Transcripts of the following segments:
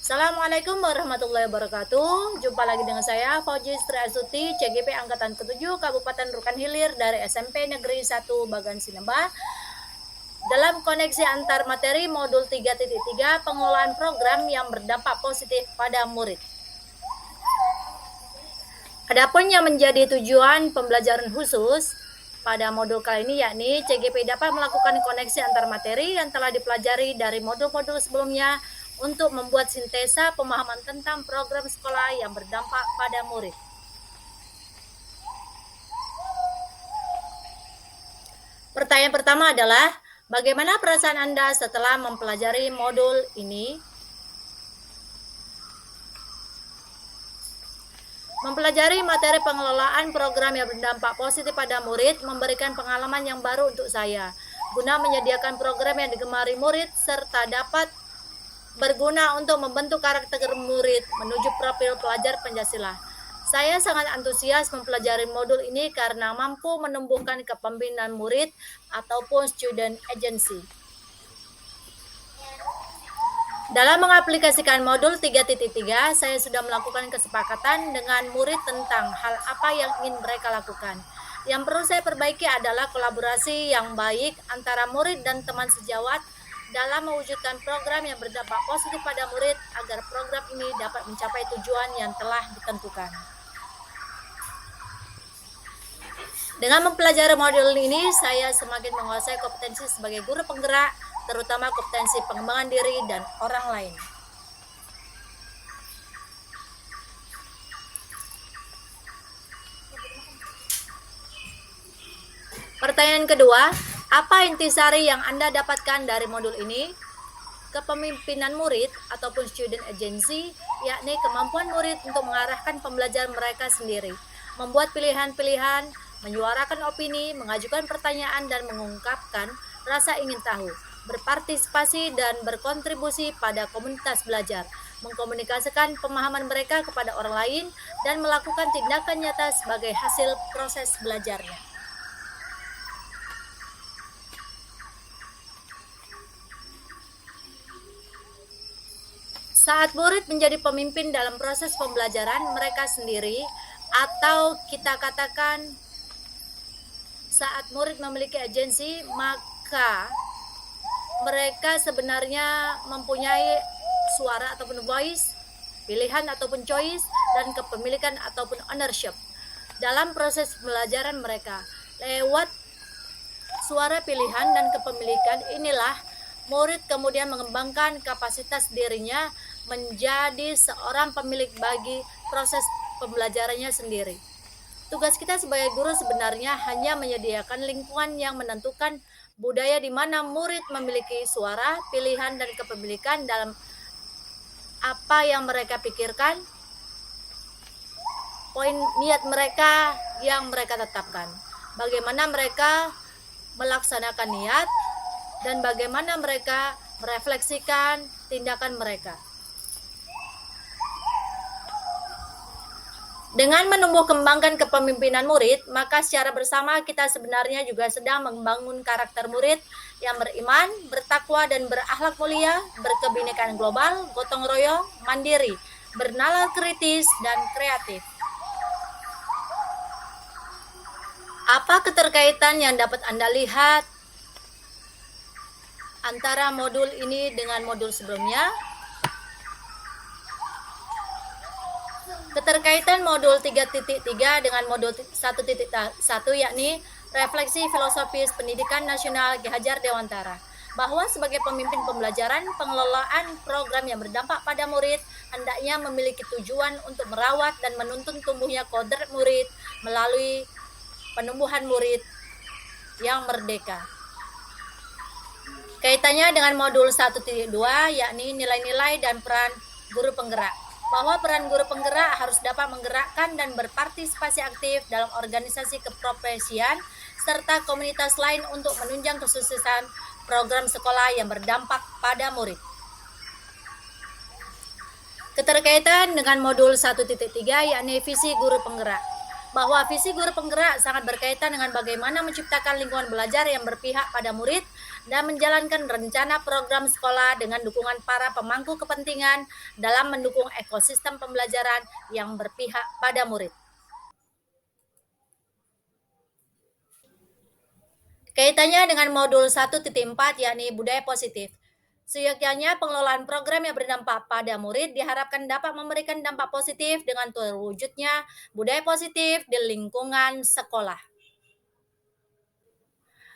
Assalamualaikum warahmatullahi wabarakatuh. Jumpa lagi dengan saya Fauji Sri Astuti, CGP Angkatan ke-7 Kabupaten Rukan Hilir dari SMP Negeri 1 Bagan Sineba. Dalam koneksi antar materi modul 3.3 pengelolaan program yang berdampak positif pada murid. Adapun yang menjadi tujuan pembelajaran khusus pada modul kali ini yakni CGP dapat melakukan koneksi antar materi yang telah dipelajari dari modul-modul sebelumnya untuk membuat sintesa pemahaman tentang program sekolah yang berdampak pada murid. Pertanyaan pertama adalah, bagaimana perasaan Anda setelah mempelajari modul ini? Mempelajari materi pengelolaan program yang berdampak positif pada murid memberikan pengalaman yang baru untuk saya, guna menyediakan program yang digemari murid serta dapat berguna untuk membentuk karakter murid menuju profil pelajar Pancasila. Saya sangat antusias mempelajari modul ini karena mampu menumbuhkan kepemimpinan murid ataupun student agency. Dalam mengaplikasikan modul 3.3, saya sudah melakukan kesepakatan dengan murid tentang hal apa yang ingin mereka lakukan. Yang perlu saya perbaiki adalah kolaborasi yang baik antara murid dan teman sejawat dalam mewujudkan program yang berdampak positif pada murid agar program ini dapat mencapai tujuan yang telah ditentukan. Dengan mempelajari modul ini, saya semakin menguasai kompetensi sebagai guru penggerak, terutama kompetensi pengembangan diri dan orang lain. Pertanyaan kedua, apa intisari yang Anda dapatkan dari modul ini? Kepemimpinan murid ataupun student agency, yakni kemampuan murid untuk mengarahkan pembelajaran mereka sendiri, membuat pilihan-pilihan, menyuarakan opini, mengajukan pertanyaan dan mengungkapkan rasa ingin tahu, berpartisipasi dan berkontribusi pada komunitas belajar, mengkomunikasikan pemahaman mereka kepada orang lain, dan melakukan tindakan nyata sebagai hasil proses belajarnya. Saat murid menjadi pemimpin dalam proses pembelajaran mereka sendiri, atau kita katakan saat murid memiliki agensi, maka mereka sebenarnya mempunyai suara ataupun voice, pilihan ataupun choice, dan kepemilikan ataupun ownership dalam proses pembelajaran mereka. Lewat suara pilihan dan kepemilikan inilah murid kemudian mengembangkan kapasitas dirinya menjadi seorang pemilik bagi proses pembelajarannya sendiri. Tugas kita sebagai guru sebenarnya hanya menyediakan lingkungan yang menentukan budaya di mana murid memiliki suara, pilihan, dan kepemilikan dalam apa yang mereka pikirkan, poin niat mereka yang mereka tetapkan, bagaimana mereka melaksanakan niat, dan bagaimana mereka merefleksikan tindakan mereka. Dengan menumbuh kembangkan kepemimpinan murid, maka secara bersama kita sebenarnya juga sedang membangun karakter murid yang beriman, bertakwa, dan berakhlak mulia, berkebinekaan global, gotong royong, mandiri, bernalar kritis, dan kreatif. Apa keterkaitan yang dapat Anda lihat antara modul ini dengan modul sebelumnya? Keterkaitan modul 3.3 dengan modul 1.1 yakni refleksi filosofis pendidikan nasional Ki Hajar Dewantara, bahwa sebagai pemimpin pembelajaran, pengelolaan program yang berdampak pada murid hendaknya memiliki tujuan untuk merawat dan menuntun tumbuhnya kodrat murid melalui penumbuhan murid yang merdeka. Kaitannya dengan modul 1.2 yakni nilai-nilai dan peran guru penggerak, bahwa peran guru penggerak harus dapat menggerakkan dan berpartisipasi aktif dalam organisasi keprofesian serta komunitas lain untuk menunjang kesuksesan program sekolah yang berdampak pada murid. Keterkaitan dengan modul 1.3 yakni visi guru penggerak, bahwa visi guru penggerak sangat berkaitan dengan bagaimana menciptakan lingkungan belajar yang berpihak pada murid dan menjalankan rencana program sekolah dengan dukungan para pemangku kepentingan dalam mendukung ekosistem pembelajaran yang berpihak pada murid. Kaitannya dengan modul 1.4 yakni budaya positif. Seyogyanya pengelolaan program yang berdampak pada murid diharapkan dapat memberikan dampak positif dengan terwujudnya budaya positif di lingkungan sekolah.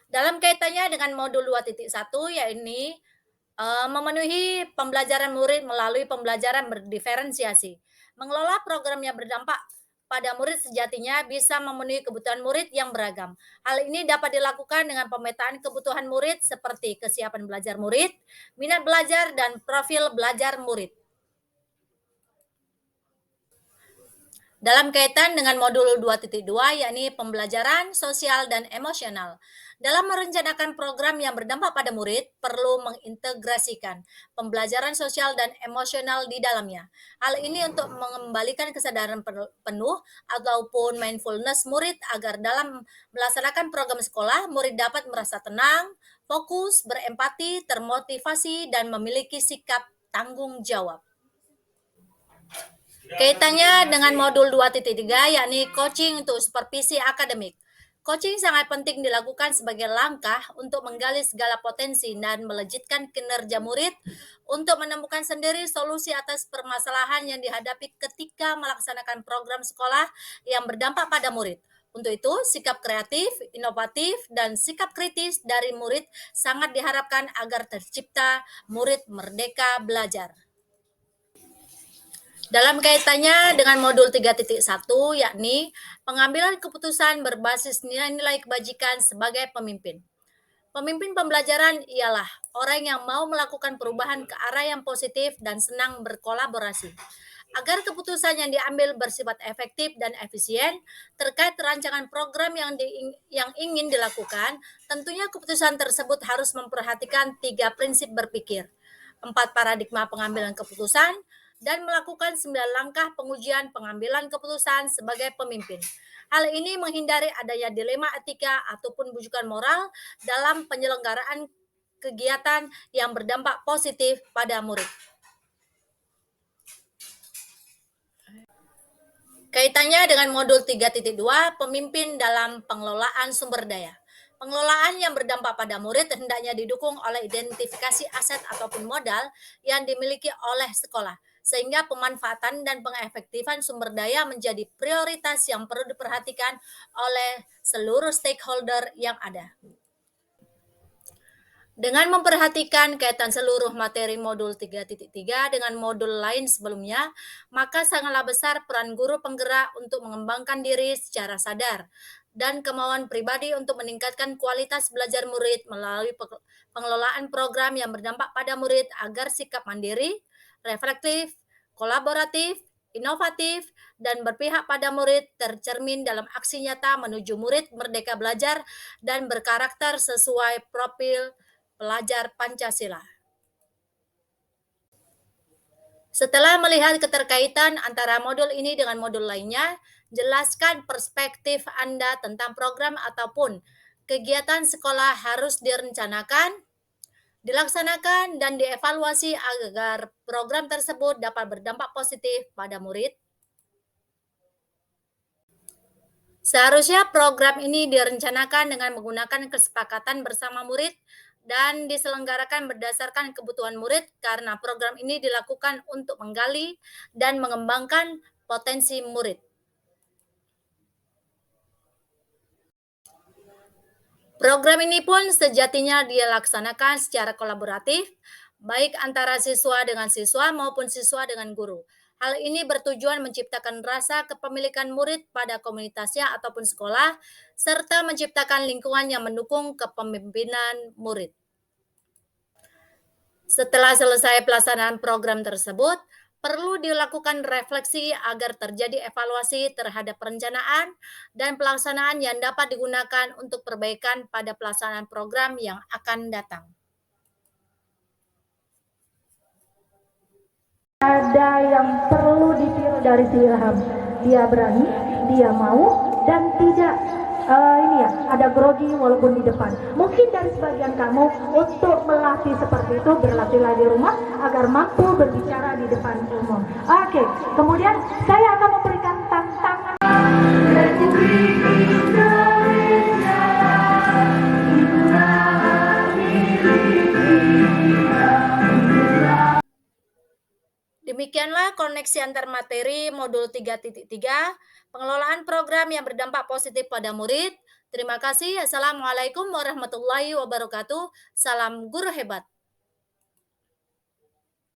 Dalam kaitannya dengan modul 2.1 yakni memenuhi pembelajaran murid melalui pembelajaran berdiferensiasi. Mengelola program yang berdampak pada murid sejatinya bisa memenuhi kebutuhan murid yang beragam. Hal ini dapat dilakukan dengan pemetaan kebutuhan murid seperti kesiapan belajar murid, minat belajar, dan profil belajar murid. Dalam kaitan dengan modul 2.2 yakni pembelajaran sosial dan emosional. Dalam merencanakan program yang berdampak pada murid, perlu mengintegrasikan pembelajaran sosial dan emosional di dalamnya. Hal ini untuk mengembalikan kesadaran penuh ataupun mindfulness murid agar dalam melaksanakan program sekolah, murid dapat merasa tenang, fokus, berempati, termotivasi, dan memiliki sikap tanggung jawab. Kaitannya dengan modul 2.3 yakni coaching untuk supervisi akademik. Coaching sangat penting dilakukan sebagai langkah untuk menggali segala potensi dan melejitkan kinerja murid untuk menemukan sendiri solusi atas permasalahan yang dihadapi ketika melaksanakan program sekolah yang berdampak pada murid. Untuk itu, sikap kreatif, inovatif, dan sikap kritis dari murid sangat diharapkan agar tercipta murid merdeka belajar. Dalam kaitannya dengan modul 3.1 yakni pengambilan keputusan berbasis nilai-nilai kebajikan sebagai pemimpin. Pemimpin pembelajaran ialah orang yang mau melakukan perubahan ke arah yang positif dan senang berkolaborasi. Agar keputusan yang diambil bersifat efektif dan efisien terkait rancangan program yang ingin dilakukan, tentunya keputusan tersebut harus memperhatikan 3 prinsip berpikir, 4 paradigma pengambilan keputusan, dan melakukan 9 langkah pengujian pengambilan keputusan sebagai pemimpin. Hal ini menghindari adanya dilema etika ataupun bujukan moral dalam penyelenggaraan kegiatan yang berdampak positif pada murid. Kaitannya dengan modul 3.2, pemimpin dalam pengelolaan sumber daya. Pengelolaan yang berdampak pada murid hendaknya didukung oleh identifikasi aset ataupun modal yang dimiliki oleh sekolah, sehingga pemanfaatan dan pengefektifan sumber daya menjadi prioritas yang perlu diperhatikan oleh seluruh stakeholder yang ada. Dengan memperhatikan kaitan seluruh materi modul 3.3 dengan modul lain sebelumnya, maka sangatlah besar peran guru penggerak untuk mengembangkan diri secara sadar dan kemauan pribadi untuk meningkatkan kualitas belajar murid melalui pengelolaan program yang berdampak pada murid agar sikap mandiri, reflektif, kolaboratif, inovatif, dan berpihak pada murid tercermin dalam aksi nyata menuju murid merdeka belajar dan berkarakter sesuai profil pelajar Pancasila. Setelah melihat keterkaitan antara modul ini dengan modul lainnya, jelaskan perspektif Anda tentang program ataupun kegiatan sekolah harus direncanakan, dilaksanakan, dan dievaluasi agar program tersebut dapat berdampak positif pada murid. Seharusnya program ini direncanakan dengan menggunakan kesepakatan bersama murid dan diselenggarakan berdasarkan kebutuhan murid karena program ini dilakukan untuk menggali dan mengembangkan potensi murid. Program ini pun sejatinya dilaksanakan secara kolaboratif, baik antara siswa dengan siswa maupun siswa dengan guru. Hal ini bertujuan menciptakan rasa kepemilikan murid pada komunitasnya ataupun sekolah, serta menciptakan lingkungan yang mendukung kepemimpinan murid. Setelah selesai pelaksanaan program tersebut, perlu dilakukan refleksi agar terjadi evaluasi terhadap perencanaan dan pelaksanaan yang dapat digunakan untuk perbaikan pada pelaksanaan program yang akan datang. Ada yang perlu ditiru dari si Ilham. Dia berani, dia mau, dan tidak ada grogi walaupun di depan. Mungkin dari sebagian kamu untuk melatih seperti itu, berlatihlah di rumah agar mampu berbicara di depan umum. Oke, kemudian saya akan memberikan tantangan. Demikianlah koneksi antar materi modul 3.3, pengelolaan program yang berdampak positif pada murid. Terima kasih. Assalamualaikum warahmatullahi wabarakatuh. Salam guru hebat.